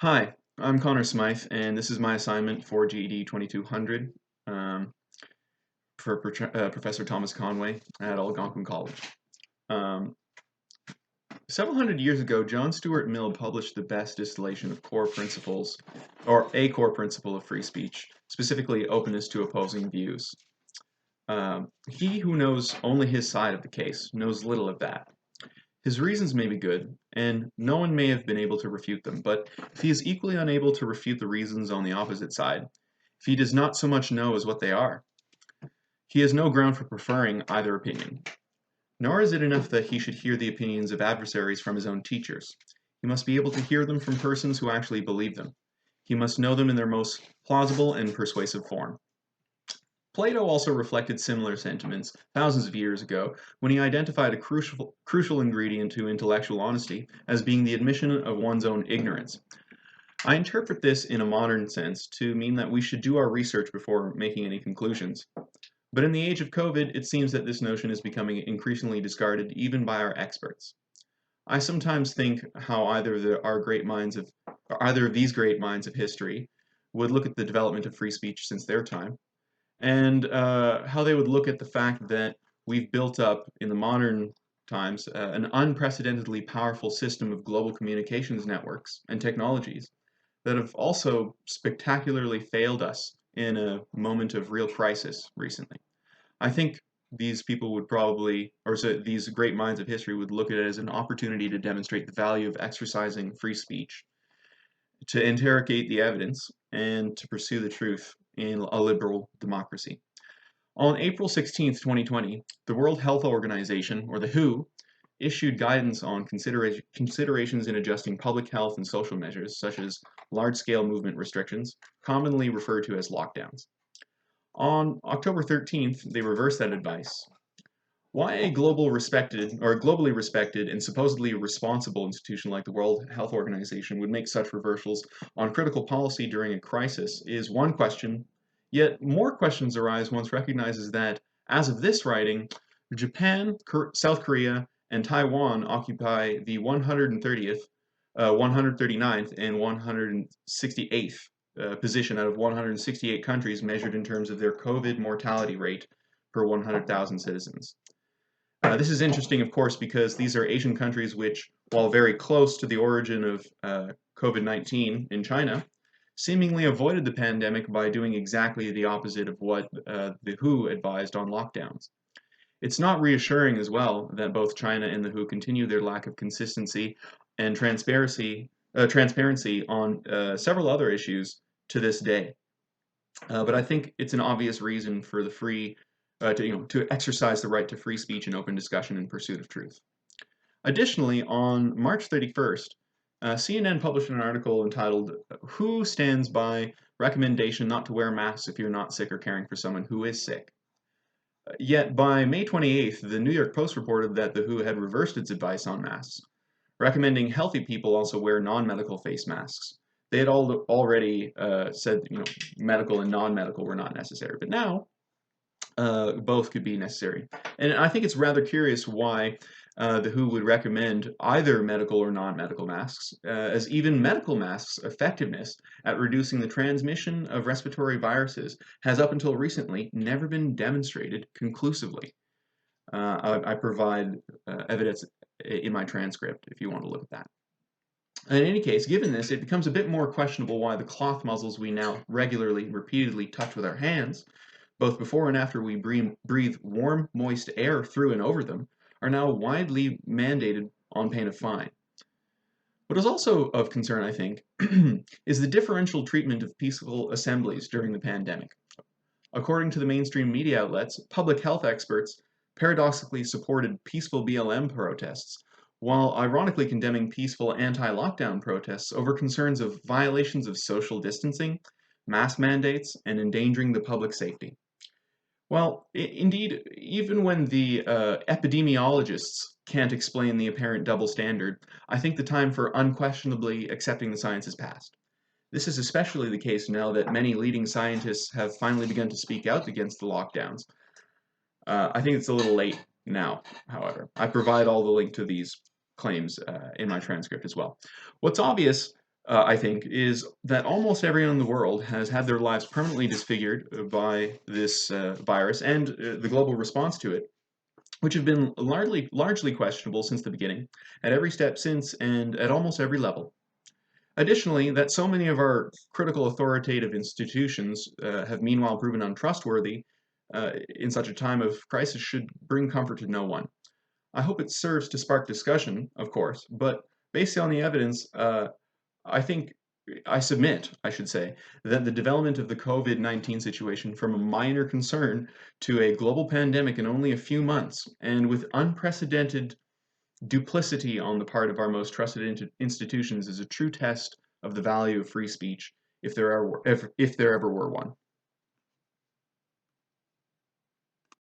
Hi, I'm Connor Smythe, and this is my assignment for GED2200 for Professor Thomas Conway at Algonquin College. Um, Several hundred years ago, John Stuart Mill published the best distillation of core principles, or a core principle of free speech, specifically openness to opposing views. He who knows only his side of the case knows little of that. His reasons may be good, and no one may have been able to refute them, but if he is equally unable to refute the reasons on the opposite side, if he does not so much know as what they are, he has no ground for preferring either opinion. Nor is it enough that he should hear the opinions of adversaries from his own teachers. He must be able to hear them from persons who actually believe them. He must know them in their most plausible and persuasive form. Plato also reflected similar sentiments thousands of years ago when he identified a crucial ingredient to intellectual honesty as being the admission of one's own ignorance. I interpret this in a modern sense to mean that we should do our research before making any conclusions. But in the age of COVID, it seems that this notion is becoming increasingly discarded even by our experts. I sometimes think how either of these great minds of history would look at the development of free speech since their time, and how they would look at the fact that we've built up in the modern times an unprecedentedly powerful system of global communications networks and technologies that have also spectacularly failed us in a moment of real crisis recently. I think these people would probably, or so these great minds of history would look at it as an opportunity to demonstrate the value of exercising free speech, to interrogate the evidence, and to pursue the truth in a liberal democracy. On April 16th, 2020, the World Health Organization, or the WHO, issued guidance on considerations in adjusting public health and social measures, such as large-scale movement restrictions, commonly referred to as lockdowns. On October 13th, they reversed that advice. Why a globally respected and supposedly responsible institution like the World Health Organization would make such reversals on critical policy during a crisis is one question, yet more questions arise once recognizes that, as of this writing, Japan, South Korea, and Taiwan occupy the 130th, 139th, and 168th position out of 168 countries measured in terms of their COVID mortality rate per 100,000 citizens. This is interesting, of course, because these are Asian countries which, while very close to the origin of COVID-19 in China, seemingly avoided the pandemic by doing exactly the opposite of what the WHO advised on lockdowns. It's not reassuring as well that both China and the WHO continue their lack of consistency and transparency on several other issues to this day. But I think it's an obvious reason for the to exercise the right to free speech and open discussion in pursuit of truth. Additionally, on March 31st, CNN published an article entitled "Who Stands by Recommendation Not to Wear Masks If You're Not Sick or Caring for Someone Who Is Sick." Yet by May 28th, the New York Post reported that the WHO had reversed its advice on masks, recommending healthy people also wear non-medical face masks. They had already said medical and non-medical were not necessary, but now both could be necessary. And I think it's rather curious why the WHO would recommend either medical or non-medical masks, as even medical masks' effectiveness at reducing the transmission of respiratory viruses has up until recently never been demonstrated conclusively. I provide evidence in my transcript if you want to look at that. In any case, given this, it becomes a bit more questionable why the cloth muzzles we now repeatedly touch with our hands, both before and after we breathe warm, moist air through and over them, are now widely mandated on pain of fine. What is also of concern, I think, is the differential treatment of peaceful assemblies during the pandemic. According to the mainstream media outlets, public health experts paradoxically supported peaceful BLM protests, while ironically condemning peaceful anti-lockdown protests over concerns of violations of social distancing, mask mandates, and endangering the public safety. Well, indeed, even when the epidemiologists can't explain the apparent double standard, I think the time for unquestionably accepting the science has passed. This is especially the case now that many leading scientists have finally begun to speak out against the lockdowns. I think it's a little late now, however. I provide all the link to these claims in my transcript as well. What's obvious I think, is that almost everyone in the world has had their lives permanently disfigured by this virus and the global response to it, which have been largely questionable since the beginning, at every step since, and at almost every level. Additionally, that so many of our critical authoritative institutions have meanwhile proven untrustworthy in such a time of crisis should bring comfort to no one. I hope it serves to spark discussion, of course, but based on the evidence, I think I submit, I should say, that the development of the COVID-19 situation from a minor concern to a global pandemic in only a few months, and with unprecedented duplicity on the part of our most trusted institutions, is a true test of the value of free speech, if there ever were one.